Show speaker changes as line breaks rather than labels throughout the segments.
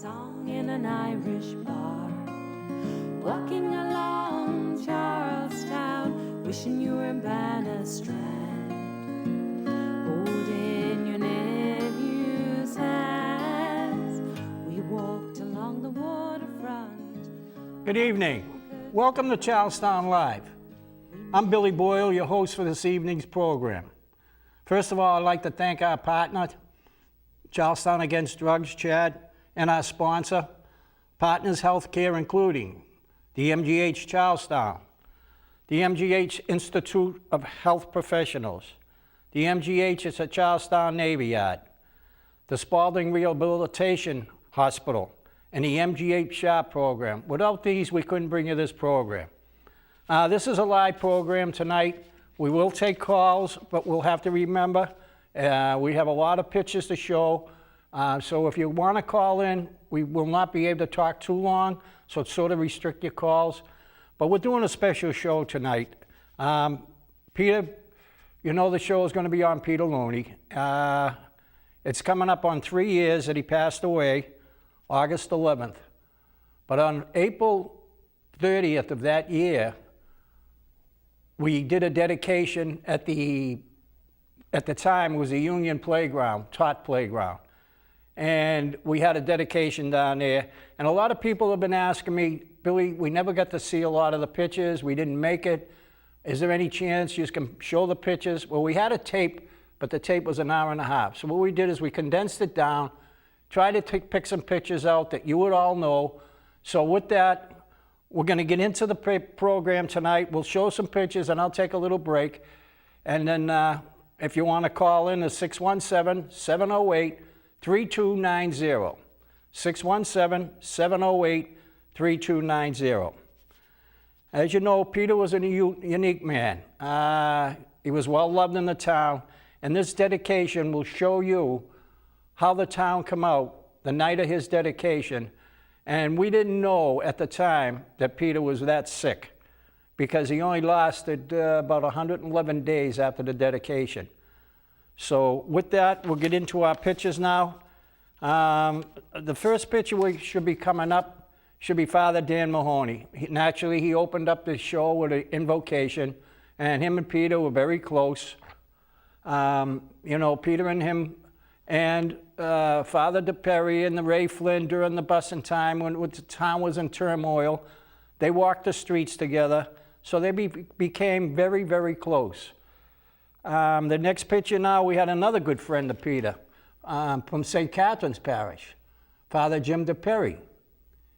song in an Irish bar, walking along Charlestown, wishing you were in Bannerstrand, holding your nephew's hands. We walked along the waterfront.
Good evening. Welcome to Charlestown Live. I'm Billy Boyle, your host for this evening's program. First of all, I'd like to thank our partner, Charlestown Against Drugs, CHAD, and our sponsor, Partners Healthcare, including the MGH Charlestown, the MGH Institute of Health Professionals, the MGH at Charlestown Navy Yard, the Spalding Rehabilitation Hospital, and the MGH SHARP program. Without these, we couldn't bring you this program. This is a live program tonight. We will take calls, but we'll have to remember, we have a lot of pictures to show. So if you want to call in, we will not be able to talk too long, so sort of restrict your calls. But we're doing a special show tonight. Peter, you know the show is going to be on Peter Looney. It's coming up on 3 years that he passed away, August 11th. But on April 30th of that year, we did a dedication at the time it was a Union playground, Tot playground. And we had a dedication down there. And a lot of people have been asking me, Billy, we never got to see a lot of the pictures. We didn't make it. Is there any chance you can show the pictures? Well, we had a tape, but the tape was an hour and a half. So what we did is we condensed it down, tried to pick some pictures out that you would all know. So with that, we're going to get into the program tonight. We'll show some pictures, and I'll take a little break. And then if you want to call in, it's 617-708-3290. 617-708-3290. As you know, Peter was a unique man. He was well loved in the town, and this dedication will show you how the town came out the night of his dedication. And we didn't know at the time that Peter was that sick, because he only lasted about 111 days after the dedication. So with that, we'll get into our pictures now. The first picture we should be coming up should be Father Dan Mahoney. Naturally, he opened up the show with an invocation, and him and Peter were very close. You know, Peter and him and Father DePerry and the Ray Flynn during the busing time when the town was in turmoil, they walked the streets together, so they became very, very close. The next picture now, we had another good friend of Peter from St. Catherine's Parish, Father Jim DePerry.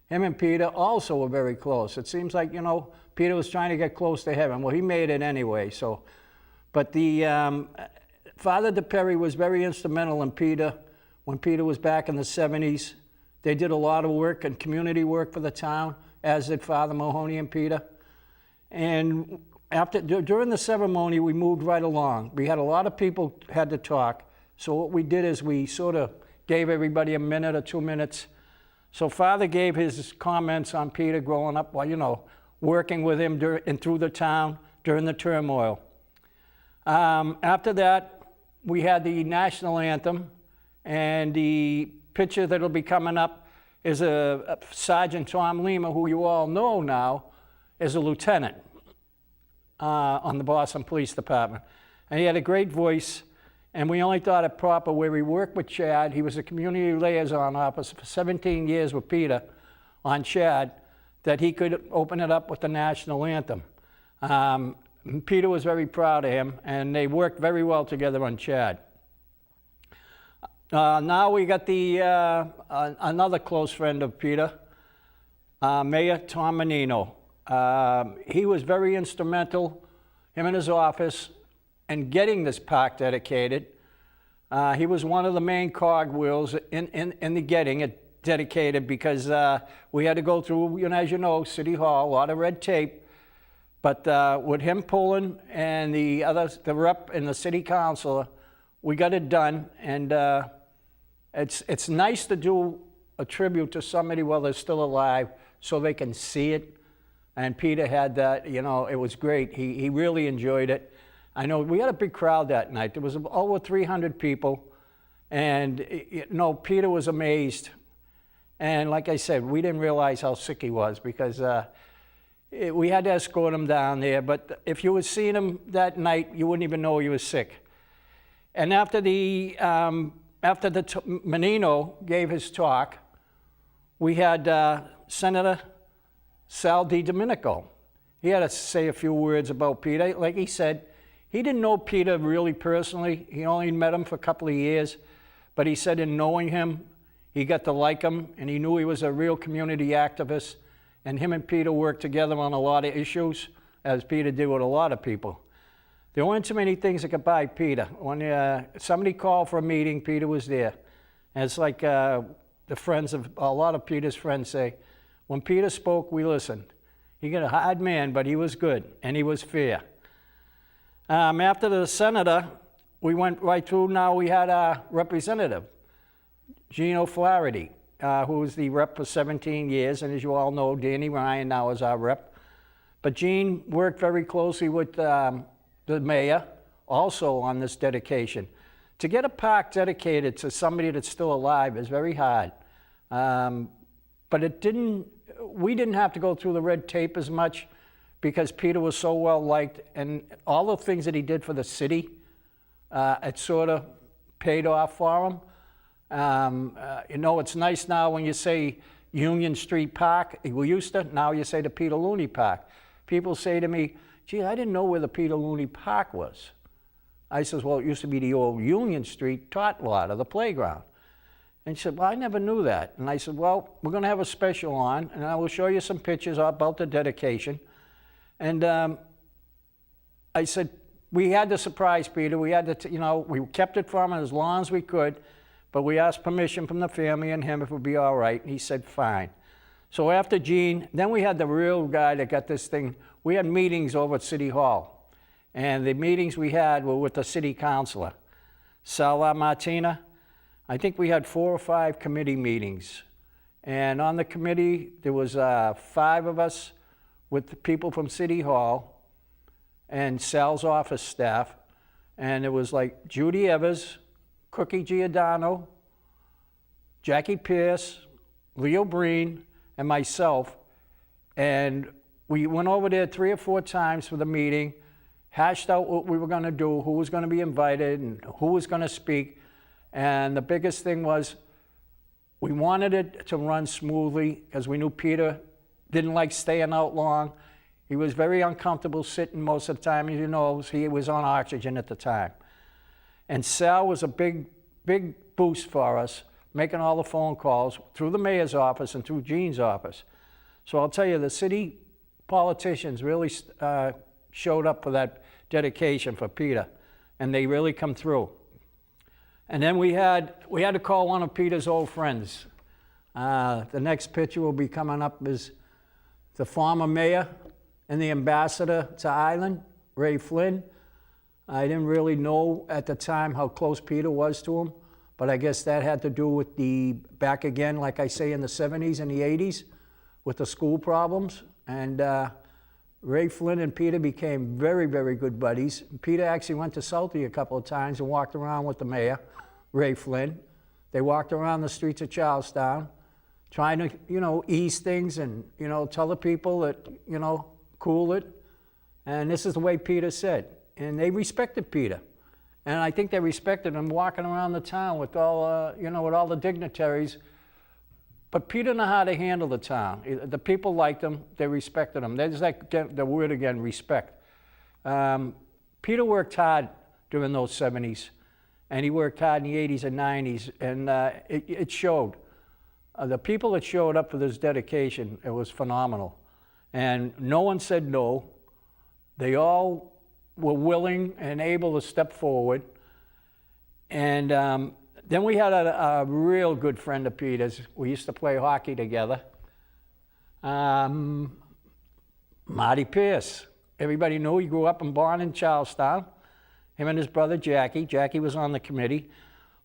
Him and Peter also were very close. It seems like, you know, Peter was trying to get close to heaven. Well, he made it anyway, so. But the Father DePerry was very instrumental in Peter. When Peter was back in the 70s, they did a lot of work and community work for the town, as did Father Mahoney and Peter. And during the ceremony, we moved right along. We had a lot of people had to talk. So what we did is we sort of gave everybody a minute or 2 minutes. So Father gave his comments on Peter growing up, well, you know, working with him and through the town during the turmoil. After that, we had the national anthem, and the picture that'll be coming up is a Sergeant Tom Lima, who you all know now is a lieutenant on the Boston Police Department. And he had a great voice, and we only thought it proper where he worked with Chad. He was a community liaison officer for 17 years with Peter on Chad, that he could open it up with the national anthem. Peter was very proud of him, and they worked very well together on Chad. Now we got another close friend of Peter, Mayor Tom Menino. He was very instrumental, him and his office, in getting this park dedicated. He was one of the main cogwheels in the getting it dedicated, because we had to go through, you know, as you know, City Hall, a lot of red tape. But with him pulling and the rep and the city councilor, we got it done. And it's nice to do a tribute to somebody while they're still alive, so they can see it. And Peter had that, you know, it was great. He really enjoyed it. I know we had a big crowd that night. There was over 300 people. And, you know, Peter was amazed. And like I said, we didn't realize how sick he was because we had to escort him down there. But if you had seen him that night, you wouldn't even know he was sick. And after Menino gave his talk, we had Senator Sal DiDomenico. He had to say a few words about Peter. Like he said, he didn't know Peter really personally. He only met him for a couple of years. But he said in knowing him, he got to like him, and he knew he was a real community activist. And him and Peter worked together on a lot of issues, as Peter did with a lot of people. There weren't too many things that could buy Peter. When somebody called for a meeting, Peter was there. And it's like the friends of, a lot of Peter's friends say, when Peter spoke, we listened. He got a hard man, but he was good, and he was fair. After the senator, we went right through. Now we had a representative, Gino Flaherty, who was the rep for 17 years, and as you all know, Danny Ryan now is our rep. But Gene worked very closely with the mayor, also on this dedication. To get a park dedicated to somebody that's still alive is very hard. But we didn't have to go through the red tape as much because Peter was so well liked, and all the things that he did for the city, it sort of paid off for him. You know, it's nice now when you say Union Street Park. We used to, now you say the Peter Looney Park. People say to me, gee, I didn't know where the Peter Looney Park was. I says, well, it used to be the old Union Street tot lot of the playground. And she said, well, I never knew that. And I said, well, we're going to have a special on, and I will show you some pictures about the dedication. And I said, we had to surprise Peter. We had to, we kept it from him as long as we could, but we asked permission from the family and him if it would be all right, and he said, fine. So after Gene, then we had the real guy that got this thing. We had meetings over at City Hall, and the meetings we had were with the city councilor, Sal Martina. I think we had 4 or 5 committee meetings. And on the committee, there was 5 of us with the people from City Hall and Sal's office staff. And it was like Judy Evers, Cookie Giordano, Jackie Pierce, Leo Breen, and myself. And we went over there 3 or 4 times for the meeting, hashed out what we were going to do, who was going to be invited, and who was going to speak. And the biggest thing was we wanted it to run smoothly because we knew Peter didn't like staying out long. He was very uncomfortable sitting most of the time. As you know, he was on oxygen at the time. And Sal was a big boost for us, making all the phone calls through the mayor's office and through Gene's office. So I'll tell you, the city politicians really showed up for that dedication for Peter, and they really come through. And then we had to call one of Peter's old friends. The next picture will be coming up is the former mayor and the ambassador to Ireland, Ray Flynn. I didn't really know at the time how close Peter was to him, but I guess that had to do with back again, like I say, in the 70s and the 80s, with the school problems. And Ray Flynn and Peter became very, very good buddies. Peter actually went to Southie a couple of times and walked around with the mayor, Ray Flynn. They walked around the streets of Charlestown, trying to, ease things and, tell the people that, cool it. And this is the way Peter said. And they respected Peter. And I think they respected him walking around the town with all, with all the dignitaries. But Peter knew how to handle the town. The people liked him. They respected him. There's the word again, respect. Peter worked hard during those 70s. And he worked hard in the 80s and 90s. And it showed. The people that showed up for this dedication, it was phenomenal. And no one said no. They all were willing and able to step forward. And then we had a real good friend of Peter's. We used to play hockey together. Marty Pierce. Everybody knew he grew up and born in Charlestown. Him and his brother Jackie. Jackie was on the committee.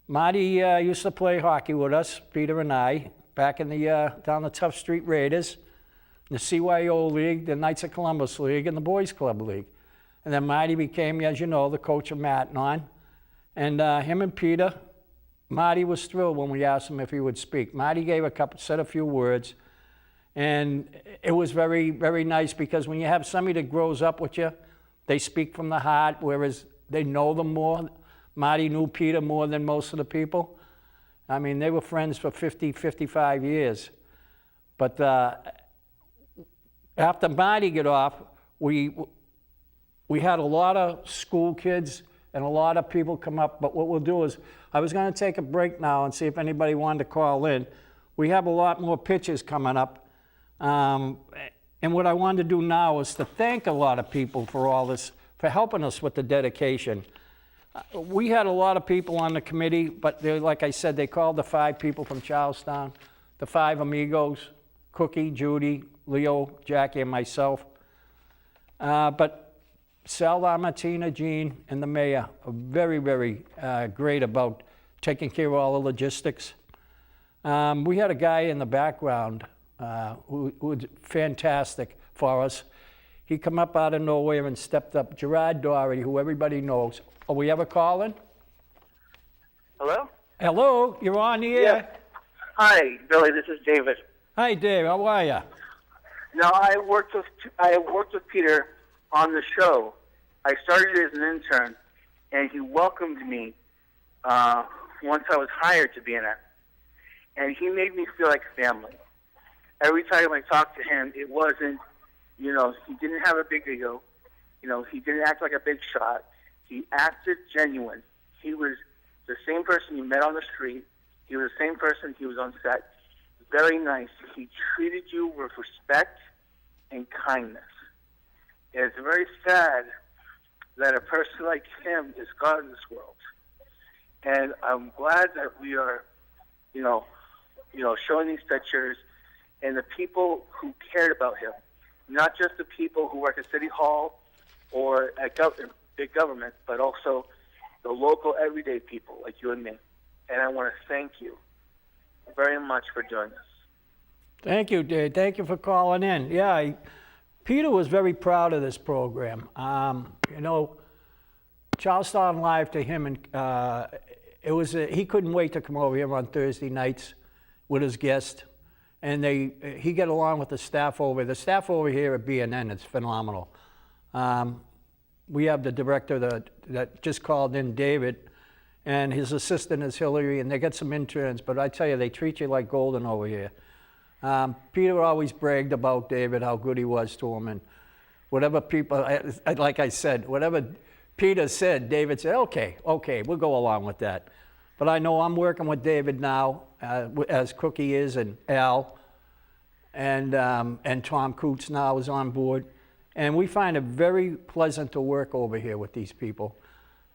Marty used to play hockey with us, Peter and I, back in down the Tough Street Raiders, the CYO League, the Knights of Columbus League, and the Boys Club League. And then Marty became, as you know, the coach of Mattanon. And him and Peter Marty was thrilled when we asked him if he would speak. Marty said a few words, and it was very, very nice because when you have somebody that grows up with you, they speak from the heart, whereas they know them more. Marty knew Peter more than most of the people. I mean, they were friends for 50, 55 years. But after Marty got off, we had a lot of school kids and a lot of people come up. But what we'll do is, I was going to take a break now and see if anybody wanted to call in. We have a lot more pictures coming up. And what I wanted to do now is to thank a lot of people for all this, for helping us with the dedication. We had a lot of people on the committee, but like I said, they called the 5 people from Charlestown, the 5 amigos, Cookie, Judy, Leo, Jackie, and myself. But Sal, Martina, Jean, and the mayor are very, very great about taking care of all the logistics. We had a guy in the background who was fantastic for us. He come up out of nowhere and stepped up. Gerard Doherty, who everybody knows. Are we ever calling?
Hello?
Hello, you're on the air.
Yeah. Hi, Billy. This is David.
Hi, Dave. How are you?
Now, I worked with Peter on the show. I started as an intern, and he welcomed me once I was hired to be in it. And he made me feel like family. Every time I talked to him, it wasn't, he didn't have a big ego. He didn't act like a big shot. He acted genuine. He was the same person you met on the street. He was the same person he was on set. Very nice. He treated you with respect and kindness. And it's very sad that a person like him is gone in this world. And I'm glad that we are, showing these pictures and the people who cared about him, not just the people who work at City Hall or at big government, but also the local everyday people like you and me. And I want to thank you very much for doing this.
Thank you, Dave. Thank you for calling in. Yeah, Peter was very proud of this program. Charlestown Live to him, and he couldn't wait to come over here on Thursday nights with his guest. And he got along with the staff over. The staff over here at BNN is phenomenal. We have the director that just called in, David, and his assistant is Hillary, and they got some interns, but I tell you, they treat you like golden over here. Peter always bragged about David, how good he was to him, and whatever people, like I said, whatever Peter said, David said, okay, we'll go along with that. But I know I'm working with David now, as Cookie is, and Al, and Tom Coots now is on board. And we find it very pleasant to work over here with these people.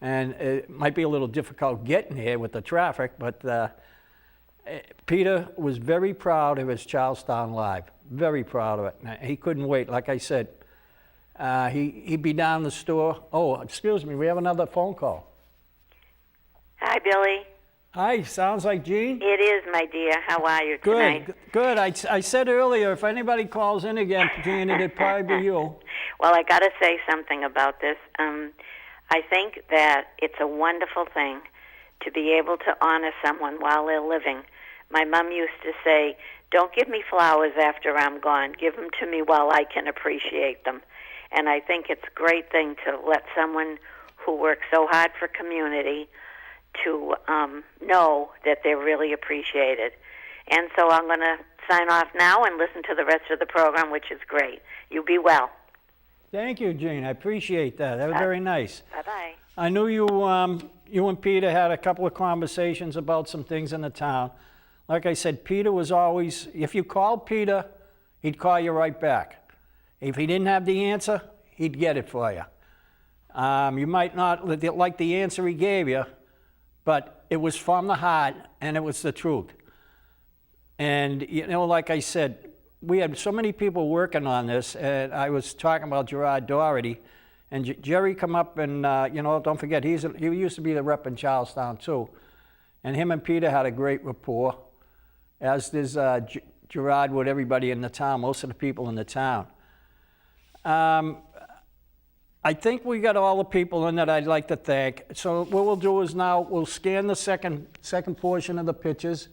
And it might be a little difficult getting here with the traffic, but Peter was very proud of his Charlestown Live, very proud of it. He couldn't wait. Like I said, he'd be down the store. Oh, excuse me, we have another phone call.
Hi, Billy.
Hi, sounds like Jean?
It is, my dear. How are you tonight?
Good. I said earlier, if anybody calls in again, Jean, it'd probably be you.
Well, I got to say something about this. I think that it's a wonderful thing to be able to honor someone while they're living. My mom used to say, don't give me flowers after I'm gone. Give them to me while I can appreciate them. And I think it's a great thing to let someone who works so hard for community to know that they're really appreciated. And so I'm going to sign off now and listen to the rest of the program, which is great. You be well.
Thank you, Jean. I appreciate that. That was very nice.
Bye-bye.
I knew you and Peter had a couple of conversations about some things in the town. Like I said, Peter was always, if you called Peter, he'd call you right back. If he didn't have the answer, he'd get it for you. You might not like the answer he gave you, but it was from the heart, and it was the truth. And, like I said, we had so many people working on this, and I was talking about Gerard Doherty, and Jerry come up and, don't forget, he used to be the rep in Charlestown, too. And him and Peter had a great rapport, as does Gerard with everybody in the town, most of the people in the town. I think we got all the people in that I'd like to thank. So what we'll do is now we'll scan the second portion of the pictures,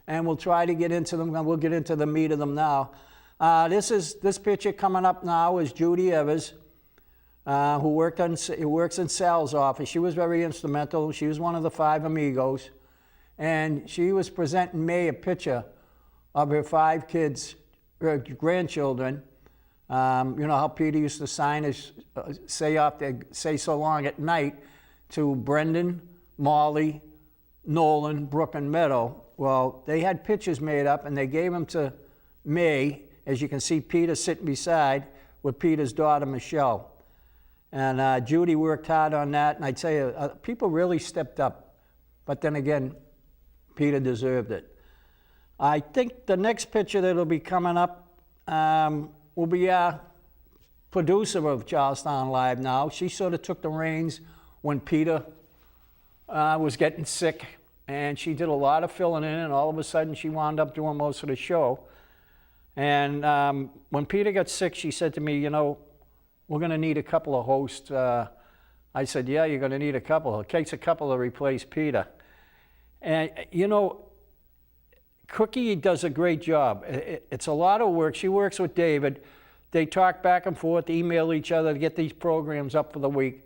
and we'll try to get into them. We'll get into the meat of them now. This picture coming up now is Judy Evers, who works in Sal's office. She was very instrumental. She was one of the 5 amigos, and she was presenting me a picture of her 5 kids, her grandchildren. You know how Peter used to sign his say so long at night to Brendan, Molly, Nolan, Brooke, and Meadow. Well, they had pictures made up, and they gave them to me. As you can see, Peter sitting beside with Peter's daughter, Michelle. And Judy worked hard on that, and I tell you, people really stepped up. But then again, Peter deserved it. I think the next picture that'll be coming up will be our producer of Charlestown Live now. She sort of took the reins when Peter was getting sick, and she did a lot of filling in, and all of a sudden she wound up doing most of the show. And when Peter got sick, she said to me, you know, we're going to need a couple of hosts. I said, yeah, you're going to need a couple. It takes a couple to replace Peter. And, you know, Cookie does a great job. It's a lot of work. She works with David. They talk back and forth, email each other to get these programs up for the week.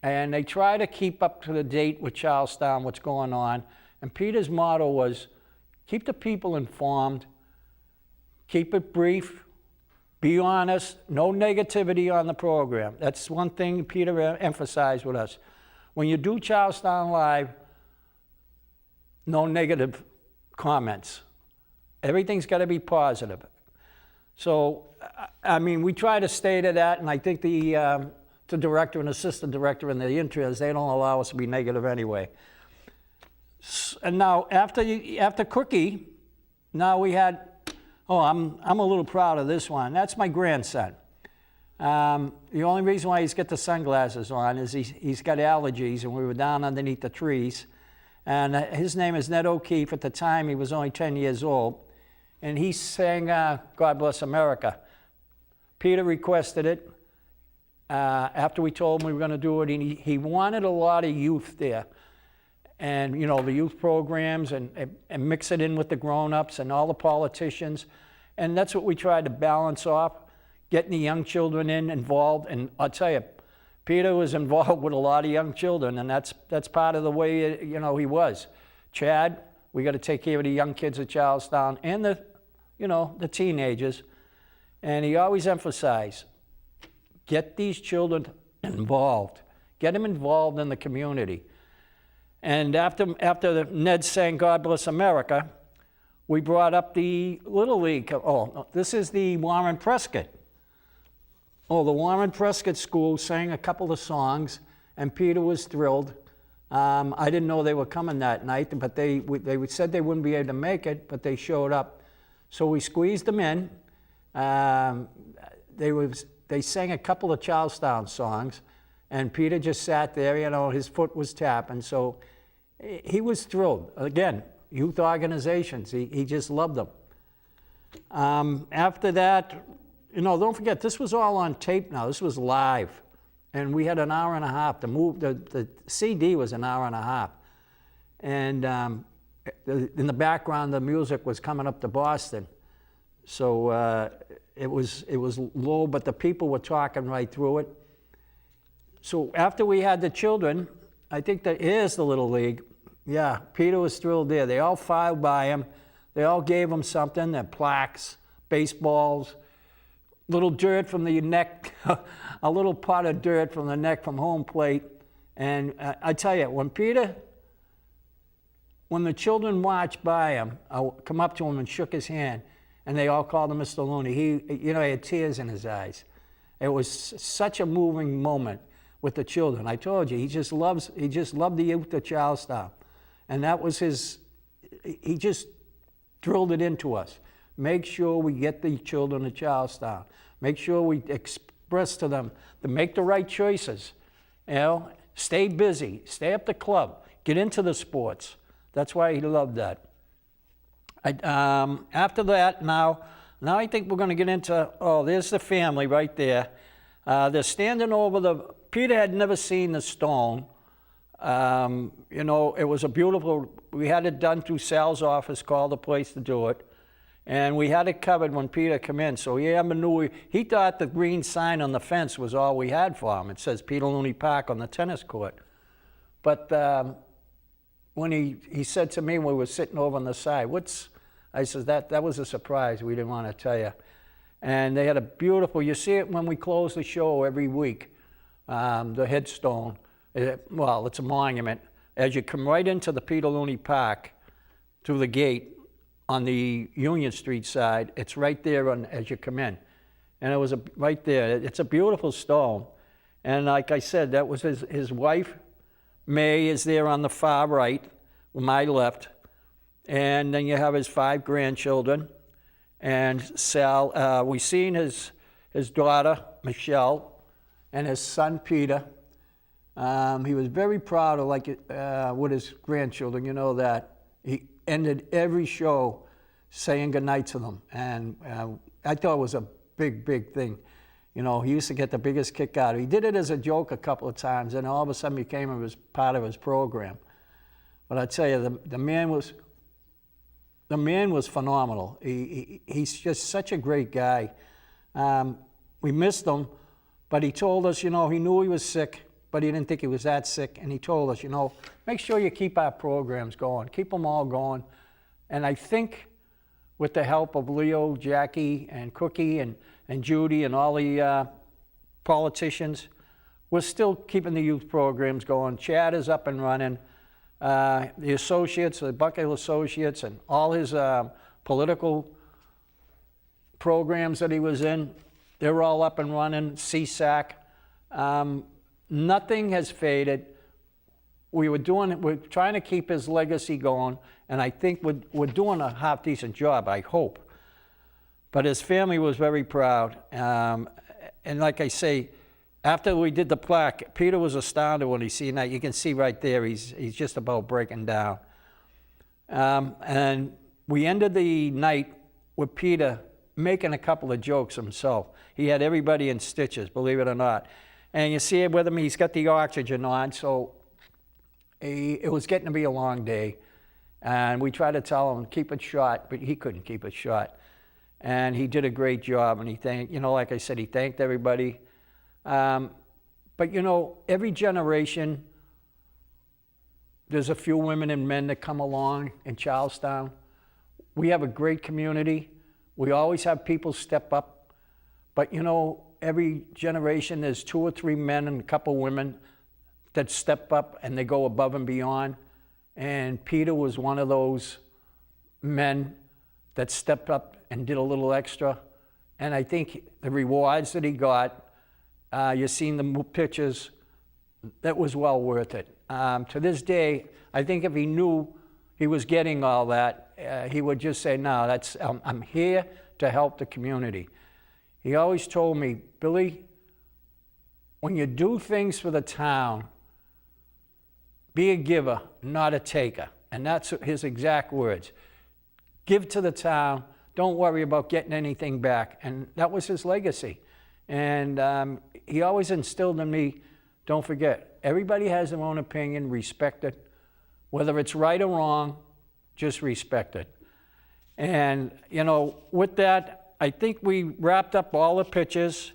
And they try to keep up to the date with Charlestown, what's going on. And Peter's motto was, keep the people informed, keep it brief, be honest, no negativity on the program. That's one thing Peter emphasized with us. When you do Charlestown Live, no negative comments. Everything's got to be positive. So, I mean, we try to stay to that, and I think the director and assistant director and the interns, they don't allow us to be negative anyway. And now, after Cookie, now we had, I'm a little proud of this one. That's my grandson. The only reason why he's got the sunglasses on is he's got allergies, and we were down underneath the trees. And his name is Ned O'Keefe. At the time, he was only 10 years old. And he sang God Bless America. Peter requested it after we told him we were going to do it. And he wanted a lot of youth there. And, you know, the youth programs and mix it in with the grown-ups and all the politicians. And that's what we tried to balance off, getting the young children involved. And I'll tell you, Peter was involved with a lot of young children, and that's part of the way, you know, he was. Chad, we got to take care of the young kids at Charlestown and the teenagers. And he always emphasized, get these children involved. Get them involved in the community. And after Ned sang God Bless America, we brought up the Little League. Oh, this is the Warren Prescott. Oh, the Warren Prescott School sang a couple of songs, and Peter was thrilled. I didn't know they were coming that night, but they said they wouldn't be able to make it, but they showed up. So we squeezed them in. They sang a couple of Charlestown songs, and Peter just sat there, you know, his foot was tapping. So he was thrilled. Again, youth organizations, he just loved them. After that, you know, don't forget, this was all on tape now. This was live. And we had an hour and a half to move. The CD was an hour and a half. And in the background, the music was coming up to Boston. So it was low, but the people were talking right through it. So after we had the children, I think that is the Little League. Yeah, Peter was thrilled there. They all filed by him. They all gave him something, their plaques, baseballs, little dirt from the neck, a little pot of dirt from the neck from home plate. And I tell you, when the children watched by him, I come up to him and shook his hand, and they all called him Mr. Looney. He had tears in his eyes. It was such a moving moment with the children. I told you, he just loved the youth of Charlestown. And that was he just drilled it into us. Make sure we get the children of Charlestown. Make sure we express to them to make the right choices. You know, stay busy, stay at the club, get into the sports. That's why he loved that. After that, now I think we're going to get into, there's the family right there. They're standing over the, Peter had never seen the stone. You know, it was a beautiful, we had it done through Sal's office, called the place to do it. And we had it covered when Peter came in, so he never knew, he thought the green sign on the fence was all we had for him. It says Peter Looney Park on the tennis court. But when he said to me when we were sitting over on the side, I said, that was a surprise, we didn't want to tell you. And they had a beautiful, you see it when we close the show every week, the headstone. Well, it's a monument. As you come right into the Peter Looney Park, through the gate on the Union Street side, it's right there as you come in. And it was right there. It's a beautiful stone. And like I said, that was his wife. May is there on the far right, my left. And then you have his 5 grandchildren. And Sal, we seen his daughter, Michelle, and his son, Peter. He was very proud of with his grandchildren, you know that. He ended every show saying goodnight to them. And I thought it was a big, big thing. You know, he used to get the biggest kick out of it. He did it as a joke a couple of times, and all of a sudden became part of his program. But I tell you, the man was phenomenal. He's just such a great guy. We missed him, but he told us, you know, he knew he was sick, but he didn't think he was that sick. And he told us, you know, make sure you keep our programs going, keep them all going. And I think with the help of Leo, Jackie, and Cookie, and Judy, and all the politicians, we're still keeping the youth programs going. Chad is up and running. The associates, the Buckhill Associates, and all his political programs that he was in, they're all up and running. CSAC. Nothing has faded. We're trying to keep his legacy going, and I think we're doing a half-decent job, I hope. But his family was very proud. And like I say, after we did the plaque, Peter was astounded when he seen that. You can see right there, he's just about breaking down. And we ended the night with Peter making a couple of jokes himself. He had everybody in stitches, believe it or not. And you see it with him, he's got the oxygen on, so it was getting to be a long day. And we tried to tell him, keep it short, but he couldn't keep it short. And he did a great job, and he thanked, you know, like I said, he thanked everybody. But you know, every generation, there's a few women and men that come along in Charlestown. We have a great community. We always have people step up. But you know, every generation, there's 2 or 3 men and a couple women that step up and they go above and beyond. And Peter was one of those men that stepped up and did a little extra. And I think the rewards that he got, you've seen the pictures, that was well worth it. To this day, I think if he knew he was getting all that, he would just say, no, I'm here to help the community. He always told me, Billy, when you do things for the town, be a giver, not a taker. And that's his exact words. Give to the town, don't worry about getting anything back. And that was his legacy. And he always instilled in me, don't forget, everybody has their own opinion, respect it. Whether it's right or wrong, just respect it. And, you know, with that, I think we wrapped up all the pictures.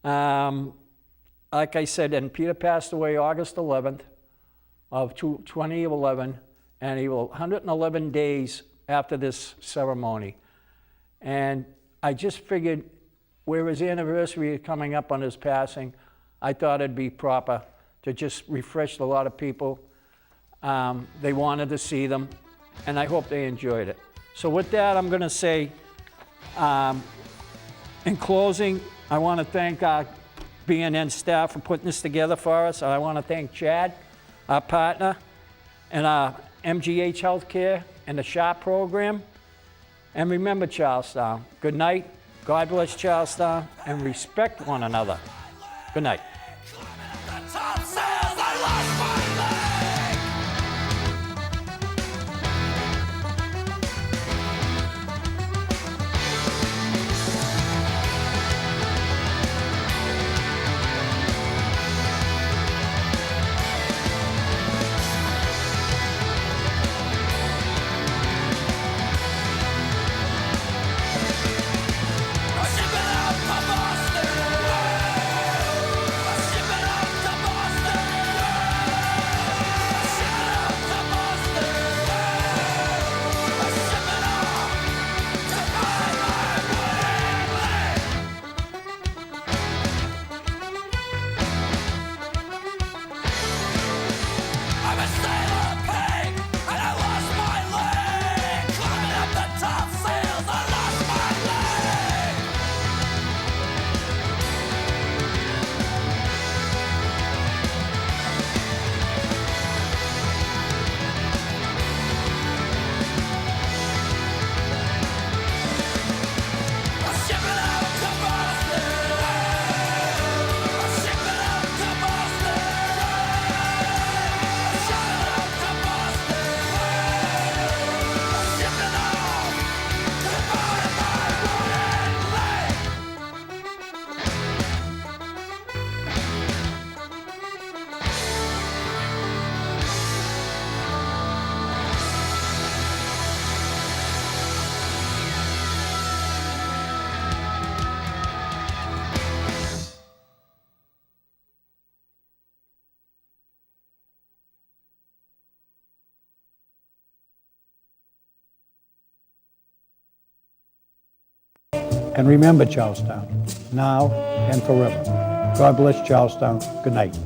Like I said, and Peter passed away August 11th of 2011, and he was 111 days after this ceremony. And I just figured, where his anniversary is coming up on his passing, I thought it'd be proper to just refresh a lot of people. They wanted to see them, and I hope they enjoyed it. So with that, I'm going to say, in closing, I want to thank our BNN staff for putting this together for us. I want to thank Chad, our partner, and our MGH Healthcare and the SHARP program. And remember, Charlestown, good night, God bless Charlestown, and respect one another. Good night.
And remember Charlestown, now and forever. God bless Charlestown. Good night.